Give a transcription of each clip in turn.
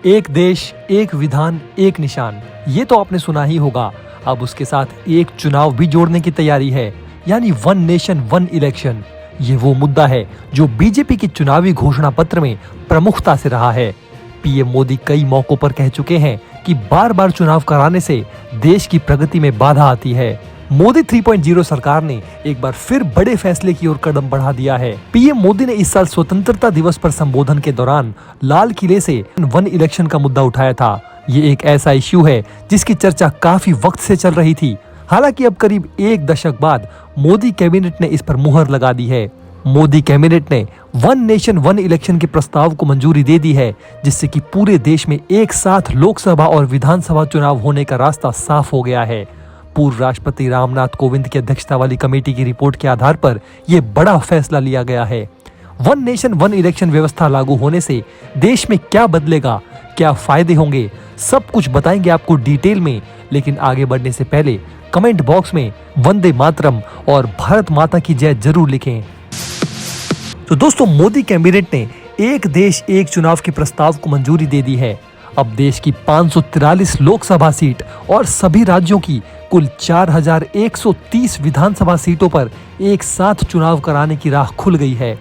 एक देश, एक विधान, एक निशान, ये तो आपने सुना ही होगा। अब उसके साथ एक चुनाव भी जोड़ने की तैयारी है, यानी वन नेशन वन इलेक्शन। ये वो मुद्दा है जो बीजेपी की चुनावी घोषणा पत्र में प्रमुखता से रहा है। पीएम मोदी कई मौकों पर कह चुके हैं कि बार बार चुनाव कराने से देश की प्रगति में बाधा आती है। मोदी 3.0 सरकार ने एक बार फिर बड़े फैसले की ओर कदम बढ़ा दिया है। पीएम मोदी ने इस साल स्वतंत्रता दिवस पर संबोधन के दौरान लाल किले से वन इलेक्शन का मुद्दा उठाया था। ये एक ऐसा इश्यू है जिसकी चर्चा काफी वक्त से चल रही थी। हालांकि अब करीब एक दशक बाद मोदी कैबिनेट ने इस पर मुहर लगा दी है। मोदी कैबिनेट ने वन नेशन वन इलेक्शन के प्रस्ताव को मंजूरी दे दी है, जिससे कि पूरे देश में एक साथ लोकसभा और विधानसभा चुनाव होने का रास्ता साफ हो गया है। पूर्व राष्ट्रपति रामनाथ कोविंद की अध्यक्षता वाली कमेटी की रिपोर्ट के आधार पर यह बड़ा फैसला लिया गया है। वन नेशन वन इलेक्शन व्यवस्था लागू होने से देश में क्या बदलेगा, क्या फायदे होंगे, सब कुछ बताएंगे आपको डिटेल में। लेकिन आगे बढ़ने से पहले कमेंट बॉक्स में वंदे मातरम और भारत माता की जय जरूर लिखें। तो दोस्तों, मोदी कैबिनेट ने एक देश एक चुनाव के प्रस्ताव को मंजूरी दे दी है। अब देश की 543 लोकसभा सीट और सभी राज्यों की कुल 4130 विधानसभा सीटों पर एक साथ चुनाव कराने की राह खुल गई है।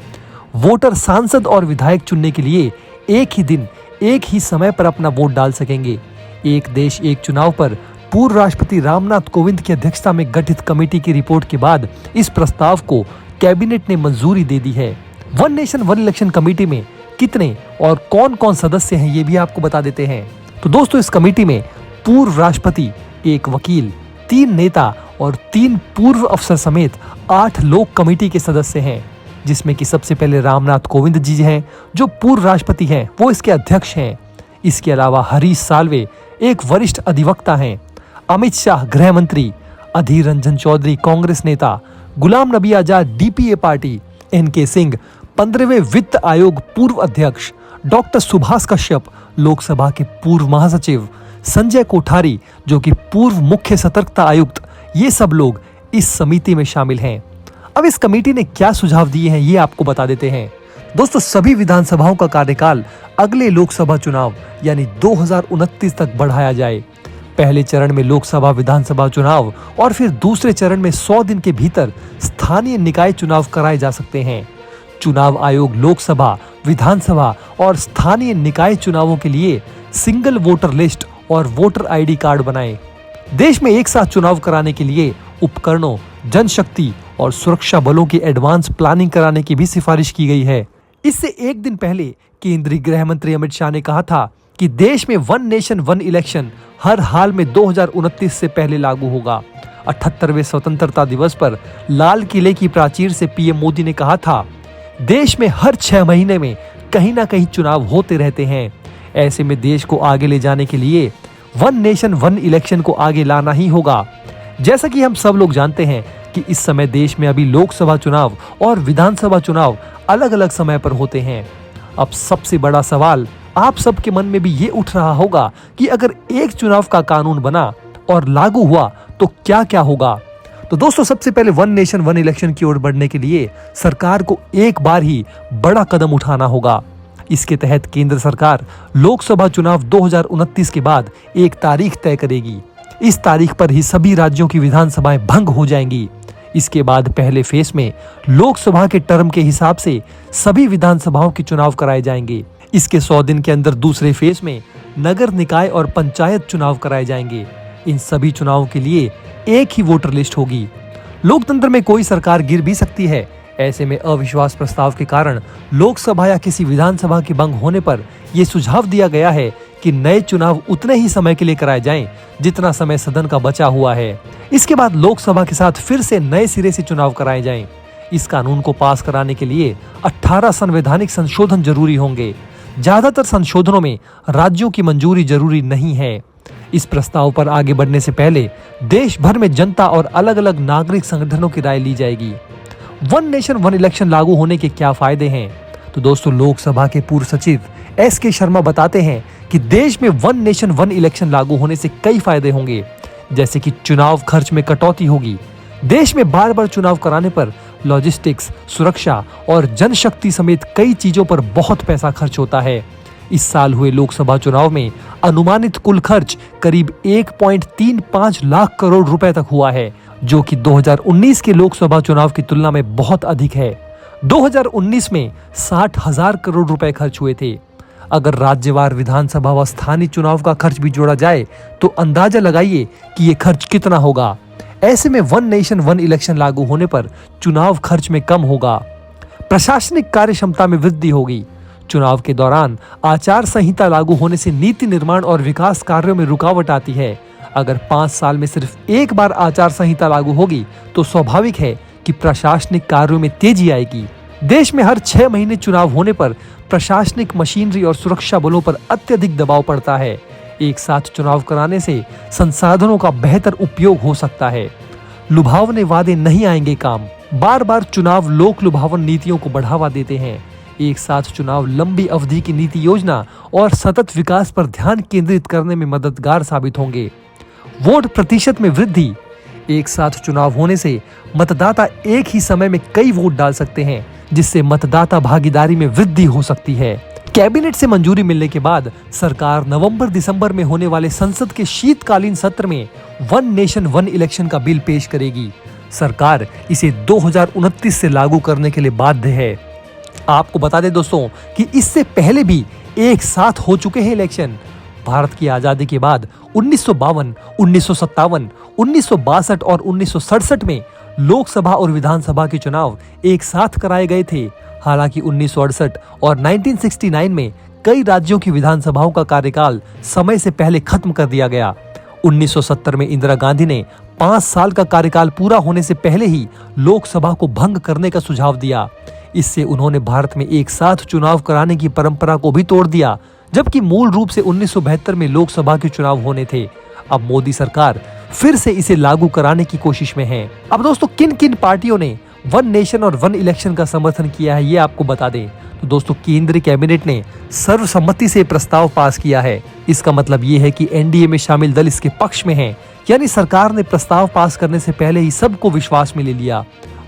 वोटर सांसद और विधायक चुनने के लिए एक ही दिन, एक ही समय पर अपना वोट डाल सकेंगे। एक देश एक चुनाव पर पूर्व राष्ट्रपति रामनाथ कोविंद की अध्यक्षता में गठित कमेटी की रिपोर्ट के बाद इस प्रस्ताव को कैबिनेट ने मंजूरी दे दी है। One nation one election committee में कितने और कौन कौन सदस्य हैं ये भी आपको बता देते हैं। तो दोस्तों, इस कमेटी में पूर्व राष्ट्रपति, एक वकील, 3 नेता और 3 पूर्व अफसर समेत 8 लोग कमेटी के सदस्य हैं, जिसमें कि सबसे पहले रामनाथ कोविंद जी हैं, जो पूर्व राष्ट्रपति हैं, वो इसके अध्यक्ष हैं। इसके अलावा हरीश साल्वे एक वरिष्ठ अधिवक्ता हैं, अमित शाह गृह मंत्री, अधीर रंजन चौधरी कांग्रेस नेता, Ghulam Nabi Azad DPA party, N K Singh 15वें वित्त आयोग पूर्व अध्यक्ष, डॉक्टर सुभाष कश्यप लोकसभा के पूर्व महासचिव, संजय कोठारी जो कि पूर्व मुख्य सतर्कता आयुक्त, ये सब लोग इस समिति में शामिल हैं। अब इस कमेटी ने क्या सुझाव दिए हैं ये आपको बता देते हैं। दोस्तों, सभी विधानसभाओं का कार्यकाल अगले लोकसभा चुनाव यानी 2029 तक बढ़ाया जाए। पहले चरण में लोकसभा विधानसभा चुनाव और फिर दूसरे चरण में 100 दिन के भीतर स्थानीय निकाय चुनाव कराए जा सकते हैं। चुनाव आयोग लोकसभा, विधानसभा और स्थानीय निकाय चुनावों के लिए सिंगल वोटर लिस्ट और वोटर आईडी कार्ड बनाए। देश में एक साथ चुनाव कराने के लिए उपकरणों, जनशक्ति और सुरक्षा बलों की एडवांस प्लानिंग कराने की भी सिफारिश की गई है। इससे एक दिन पहले केंद्रीय गृह मंत्री अमित शाह ने कहा था कि देश में वन नेशन वन इलेक्शन हर हाल में 2029 से पहले लागू होगा। 78वें स्वतंत्रता दिवस पर लाल किले की प्राचीर से पीएम मोदी ने कहा था, देश में हर 6 महीने में कहीं ना कहीं चुनाव होते रहते हैं। ऐसे में देश को आगे ले जाने के लिए वन नेशन वन इलेक्शन को आगे लाना ही होगा। जैसा कि हम सब लोग जानते हैं कि इस समय देश में अभी लोकसभा चुनाव और विधानसभा चुनाव अलग अलग समय पर होते हैं। अब सबसे बड़ा सवाल आप सबके मन में भी ये उठ रहा होगा कि अगर एक चुनाव का कानून बना और लागू हुआ तो क्या क्या होगा। तो दोस्तों, सबसे पहले वन नेशन वन इलेक्शन की ओर बढ़ने के लिए सरकार को एक बार ही बड़ा कदम उठाना होगा। इसके तहत केंद्र सरकार लोकसभा चुनाव 2029 के बाद एक तारीख तय करेगी। इस तारीख पर ही सभी राज्यों की विधानसभाएं भंग हो जाएंगी। इसके बाद पहले फेज में लोकसभा के टर्म के हिसाब से सभी विधानसभाओं के चुनाव कराए जाएंगे। इसके 100 दिन के अंदर दूसरे फेज में नगर निकाय और पंचायत चुनाव कराए जाएंगे। इन सभी चुनावों के लिए एक ही वोटर लिस्ट होगी। लोकतंत्र में कोई सरकार गिर भी सकती है। ऐसे में अविश्वास प्रस्ताव के कारण लोकसभा या किसी विधानसभा के भंग होने पर यह सुझाव दिया गया है कि नए चुनाव उतने ही समय के लिए कराए जाएं जितना समय सदन का बचा हुआ है। इसके बाद लोकसभा के साथ फिर से नए सिरे से चुनाव कराए जाएं। इस कानून को पास कराने के लिए 18 संवैधानिक संशोधन जरूरी होंगे। ज्यादातर संशोधनों में राज्यों की मंजूरी जरूरी नहीं है। इस प्रस्ताव पर आगे बढ़ने से पहले देश भर में जनता और अलग अलग नागरिक संगठनों की राय ली जाएगी। वन नेशन वन इलेक्शन लागू होने के क्या फायदे हैं? तो दोस्तों, लोकसभा के पूर्व सचिव एस.के. शर्मा बताते हैं कि देश में वन नेशन वन इलेक्शन लागू होने से कई फायदे होंगे, जैसे कि चुनाव खर्च में कटौती होगी। देश में बार बार चुनाव कराने पर लॉजिस्टिक्स, सुरक्षा और जनशक्ति समेत कई चीजों पर बहुत पैसा खर्च होता है। इस साल हुए लोकसभा चुनाव में अनुमानित कुल खर्च करीब 1.35 लाख करोड़ रुपए तक हुआ है, जो कि 2019 के लोकसभा चुनाव की तुलना में बहुत अधिक है। 2019 में 60,000 करोड़ रुपए खर्च हुए थे। अगर राज्यवार विधानसभा व स्थानीय चुनाव का खर्च भी जोड़ा जाए तो अंदाजा लगाइए कि ये खर्च कितना होगा। ऐसे में वन नेशन वन इलेक्शन लागू होने पर चुनाव खर्च में कम होगा, प्रशासनिक कार्य क्षमता में वृद्धि होगी। चुनाव के दौरान आचार संहिता लागू होने से नीति निर्माण और विकास कार्यों में रुकावट आती है। अगर 5 साल में सिर्फ एक बार आचार संहिता लागू होगी तो स्वाभाविक है कि प्रशासनिक कार्यों में तेजी आएगी। देश में हर 6 महीने चुनाव होने पर प्रशासनिक मशीनरी और सुरक्षा बलों पर अत्यधिक दबाव पड़ता है। एक साथ चुनाव कराने से संसाधनों का बेहतर उपयोग हो सकता है। लुभावने वादे नहीं आएंगे काम। बार बार चुनाव लोक लुभावन नीतियों को बढ़ावा देते हैं। एक साथ चुनाव लंबी अवधि की नीति योजना और सतत विकास पर ध्यान केंद्रित करने में मददगार साबित होंगे। वोट प्रतिशत में वृद्धि। एक साथ चुनाव होने से मतदाता एक ही समय में कई वोट डाल सकते हैं, जिससे मतदाता भागीदारी में वृद्धि हो सकती है। कैबिनेट से मंजूरी मिलने के बाद सरकार नवंबर-दिसंबर में होने वाले संसद के शीतकालीन सत्र में वन नेशन वन इलेक्शन का बिल पेश करेगी। सरकार इसे 2029 से लागू करने के लिए बाध्य है। आपको बता दें दोस्तों कि इससे पहले भी एक साथ हो चुके हैं इलेक्शन। भारत की आजादी के बाद 1952, 1957, 1962 और 1967 में लोकसभा और विधानसभा के चुनाव एक साथ कराए गए थे। हालांकि 1968 और 1969 में कई राज्यों की विधानसभाओं का कार्यकाल समय से पहले खत्म कर दिया गया। 1970 में इंदिरा गांधी ने 5 साल का कार्यकाल पूरा होने से पहले ही लोकसभा को भंग करने का सुझाव दिया। इससे उन्होंने भारत में एक साथ चुनाव कराने की परंपरा को भी तोड़ दिया, जबकि मूल रूप से 1972 में लोकसभा के चुनाव होने थे। अब मोदी सरकार फिर से इसे लागू कराने की कोशिश में है। अब दोस्तों किन किन पार्टियों ने वन नेशन और वन इलेक्शन का समर्थन किया है, ये आपको बता दें तो दोस्तों केंद्रीय कैबिनेट ने सर्वसम्मति से प्रस्ताव पास किया है। इसका मतलब ये है कि एनडीए में शामिल दल इसके पक्ष में हैं, यानी सरकार ने प्रस्ताव पास करने से पहले ही सबको विश्वास में ले लिया।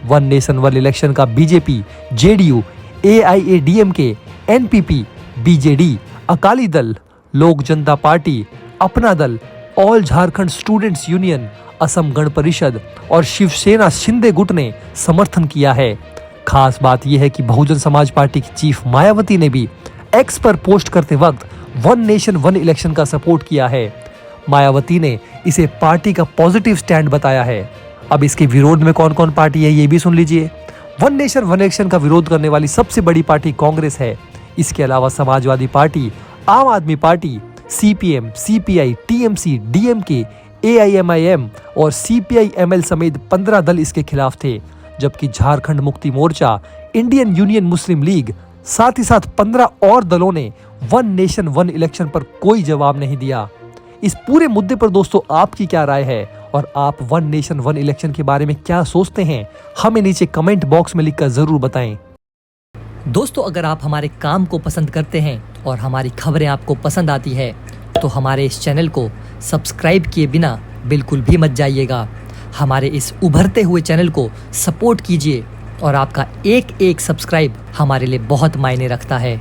वन नेशन वन इलेक्शन का BJP, JDU, AIADMK, NPP, BJD, Akali Dal, लोक जनता पार्टी, अपना दल, all Jharkhand students union, Assam Gana Parishad और शिवसेना शिंदे गुट ने समर्थन किया है। खास बात यह है कि बहुजन समाज पार्टी की चीफ मायावती ने भी एक्स पर पोस्ट करते वक्त वन नेशन वन इलेक्शन का सपोर्ट किया है। मायावती ने इसे पार्टी का पॉजिटिव स्टैंड बताया है। अब इसके विरोध में कौन कौन पार्टी है ये भी सुन लीजिए। वन नेशन वन इलेक्शन का विरोध करने वाली सबसे बड़ी पार्टी कांग्रेस है। इसके अलावा समाजवादी पार्टी, आम आदमी party, CPM, CPI, TMC, DMK, AIMIM और सीपीआईएमएल समेत 15 दल इसके खिलाफ थे, जबकि झारखंड मुक्ति मोर्चा, इंडियन यूनियन मुस्लिम लीग, साथ ही साथ 15 और दलों ने वन नेशन वन इलेक्शन पर कोई जवाब नहीं दिया। इस पूरे मुद्दे पर दोस्तों आपकी क्या राय है और आप वन नेशन वन इलेक्शन के बारे में क्या सोचते हैं, हमें नीचे कमेंट बॉक्स में लिखकर जरूर बताएं। दोस्तों अगर आप हमारे काम को पसंद करते हैं और हमारी खबरें आपको पसंद आती है तो हमारे इस चैनल को सब्सक्राइब किए बिना बिल्कुल भी मत जाइएगा। हमारे इस उभरते हुए चैनल को सपोर्ट कीजिए और आपका एक एक सब्सक्राइब हमारे लिए बहुत मायने रखता है।